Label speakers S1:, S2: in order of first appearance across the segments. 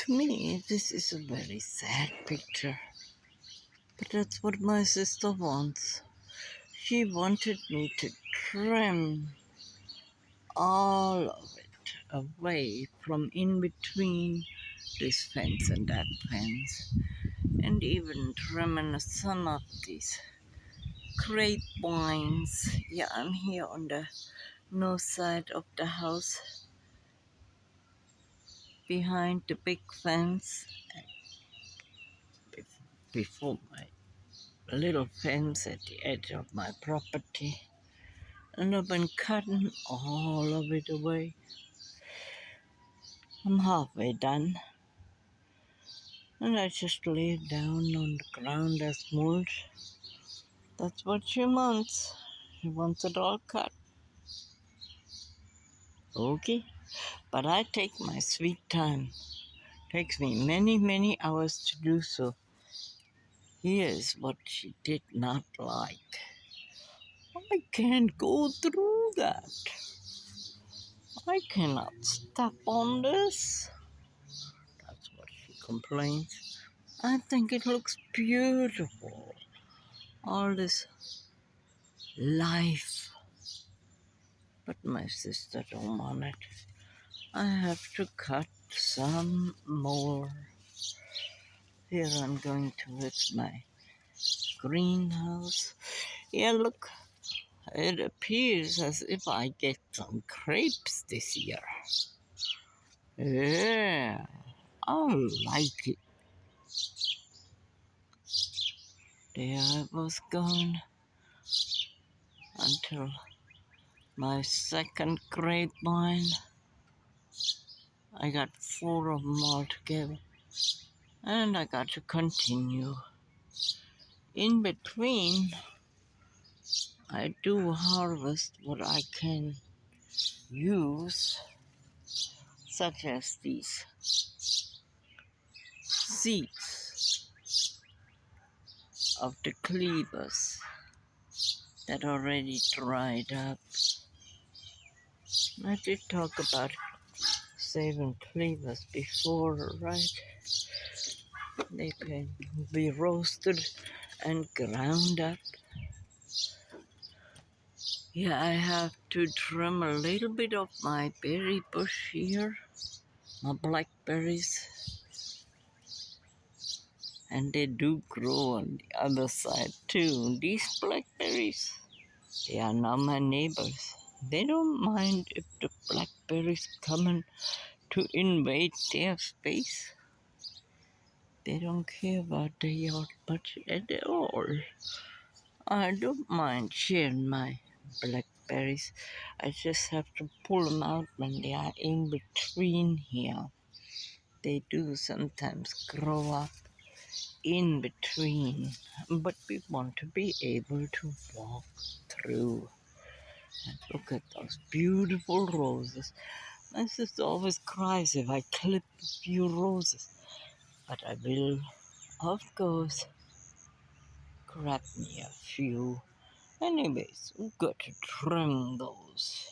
S1: To me, this is a very sad picture, but that's what my sister wants. She wanted me to trim all of it away from in between this fence and that fence, and even trimming some of these grapevines. Yeah, I'm here on the north side of the house behind the big fence before my little fence at the edge of my property. And I've been cutting all of it away. I'm halfway done. And I just lay it down on the ground as mulch. That's what she wants. She wants it all cut. Okay. But I take my sweet time. Takes me many, many hours to do so. Here's what she did not like. I can't go through that. I cannot step on this. That's what she complains. I think it looks beautiful. All this life. But my sister don't want it. I have to cut some more. Here I'm going towards my greenhouse. Yeah, look, it appears as if I get some grapes this year. Yeah, I like it. There I was gone until my second grapevine. I got 4 of them all together, and I got to continue. In between, I do harvest what I can use, such as these seeds of the cleavers that already dried up. I did talk about saving cleavers before, right? They can be roasted and ground up. Yeah, I have to trim a little bit of my berry bush here, my blackberries, and they do grow on the other side too. These blackberries, they are now my neighbors. They don't mind if the blackberries coming to invade their space. They don't care about the yard much at all. I don't mind sharing my blackberries. I just have to pull them out when they are in between here. They do sometimes grow up in between, but we want to be able to walk through. And look at those beautiful roses. My sister always cries if I clip a few roses, but I will, of course, grab me a few. Anyways, we've got to trim those.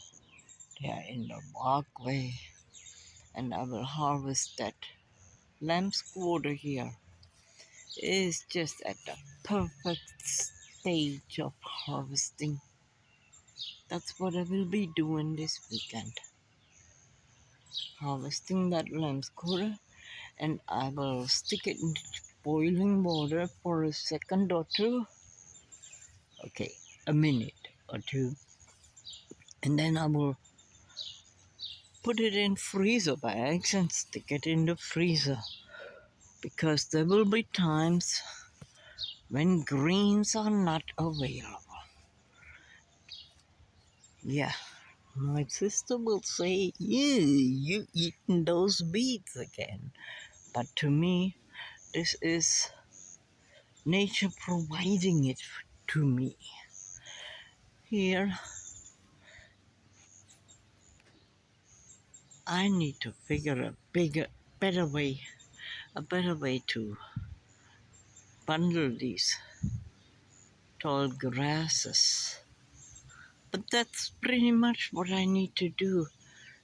S1: They are in the walkway, and I will harvest that lamb's quarter here. It is just at the perfect stage of harvesting. That's what I will be doing this weekend. Harvesting that lamb's quarter, and I will stick it into boiling water for a second or two. Okay, a minute or two. And then I will put it in freezer bags and stick it in the freezer. Because there will be times when greens are not available. Yeah, my sister will say, yeah, you eating those beets again. But to me, this is nature providing it to me. Here, I need to figure better way to bundle these tall grasses. But that's pretty much what I need to do.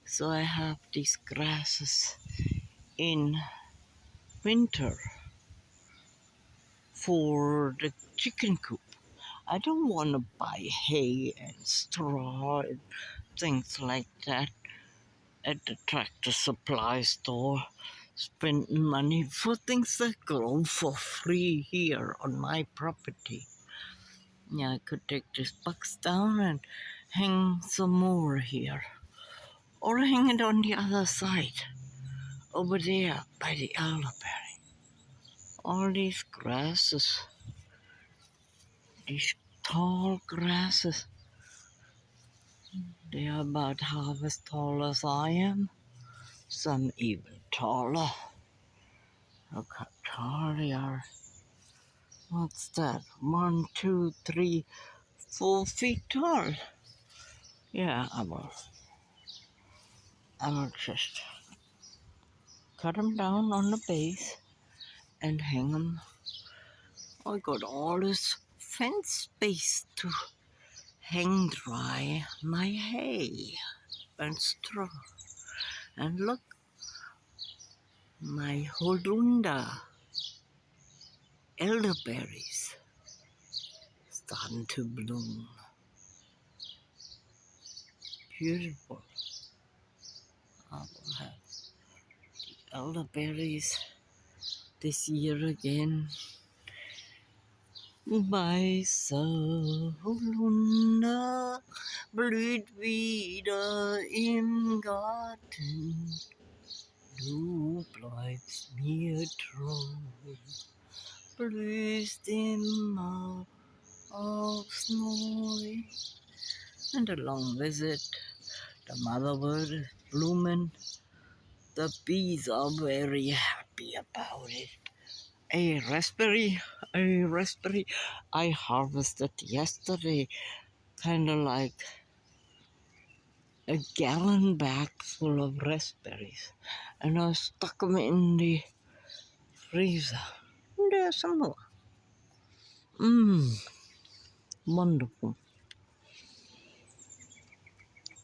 S1: So I have these grasses in winter for the chicken coop. I don't want to buy hay and straw and things like that at the tractor supply store. Spend money for things that grow for free here on my property. Yeah, I could take this box down and hang some more here. Or hang it on the other side, over there by the elderberry. All these grasses, these tall grasses, they are about half as tall as I am, some even taller. Look how tall they are. What's that? 1, 2, 3, 4 feet tall. Yeah, I will just cut them down on the base and hang them. I got all this fence space to hang dry my hay and straw. And look, my Holunda elderberries starting to bloom. Beautiful. I will have elderberries this year again. Weiße Holunder blüht wieder im Garten. Du bleibst mir treu, blühst immer aufs Neu. And a long visit, the motherwort is blooming. The bees are very happy about it. A raspberry. I harvested yesterday, kind of like a gallon bag full of raspberries, and I stuck them in the freezer. And there's some more. Wonderful.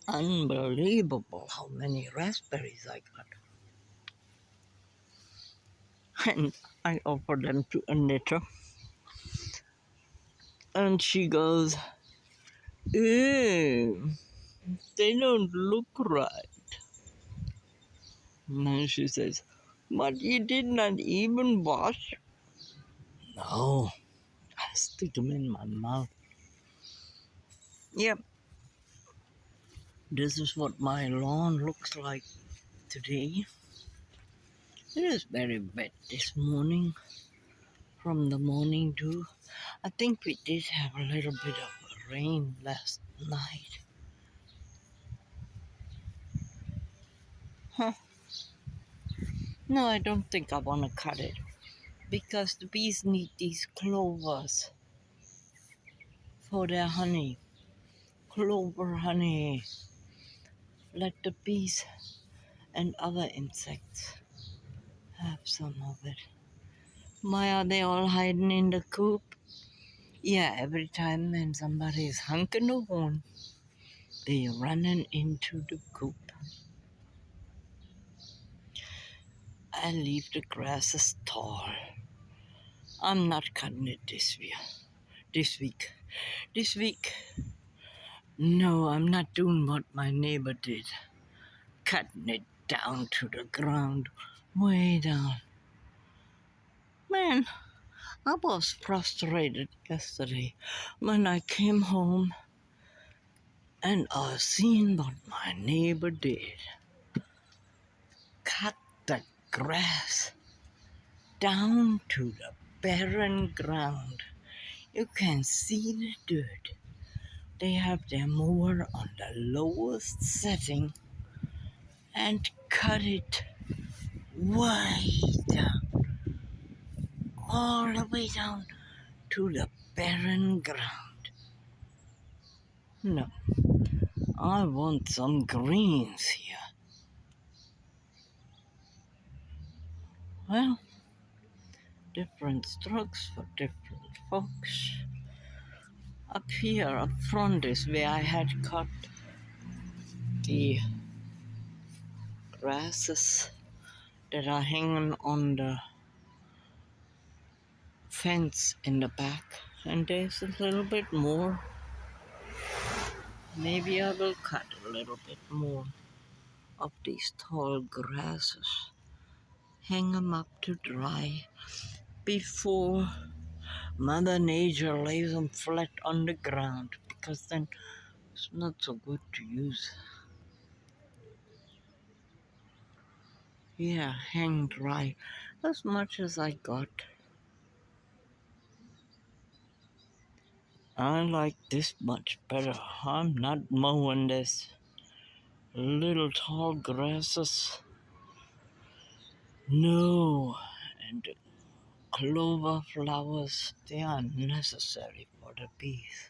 S1: Unbelievable how many raspberries I got. And I offered them to Anita. And she goes, ew, they don't look right. And then she says, but you did not even wash? No, I stick them in my mouth. Yep, this is what my lawn looks like today. It is very wet this morning, from the morning dew. I think we did have a little bit of rain last night. Huh. No, I don't think I want to cut it, because the bees need these clovers for their honey. Clover honey. Let the bees and other insects have some of it. Why are they all hiding in the coop? Yeah, every time when somebody is honking the horn, they're running into the coop. I leave the grasses tall. I'm not cutting it this week. This week, no, I'm not doing what my neighbor did. Cutting it down to the ground, way down. Man, I was frustrated yesterday when I came home and I seen what my neighbor did. Cut the grass down to the barren ground. You can see the dirt. They have their mower on the lowest setting and cut it way down, all the way down to the barren ground. No, I want some greens here. Well, different strokes for different folks. Up here, up front is where I had cut the grasses that are hanging on the fence in the back, and there's a little bit more. Maybe I will cut a little bit more of these tall grasses, hang them up to dry before Mother Nature lays them flat on the ground, because then it's not so good to use. Yeah, hang dry as much as I got. I like this much better. I'm not mowing this little tall grasses. No, and the clover flowers, they are necessary for the bees.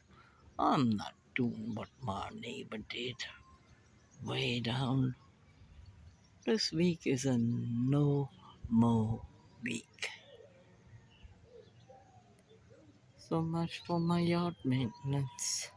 S1: I'm not doing what my neighbor did way down. This week is a no mow week. So much for my yard maintenance.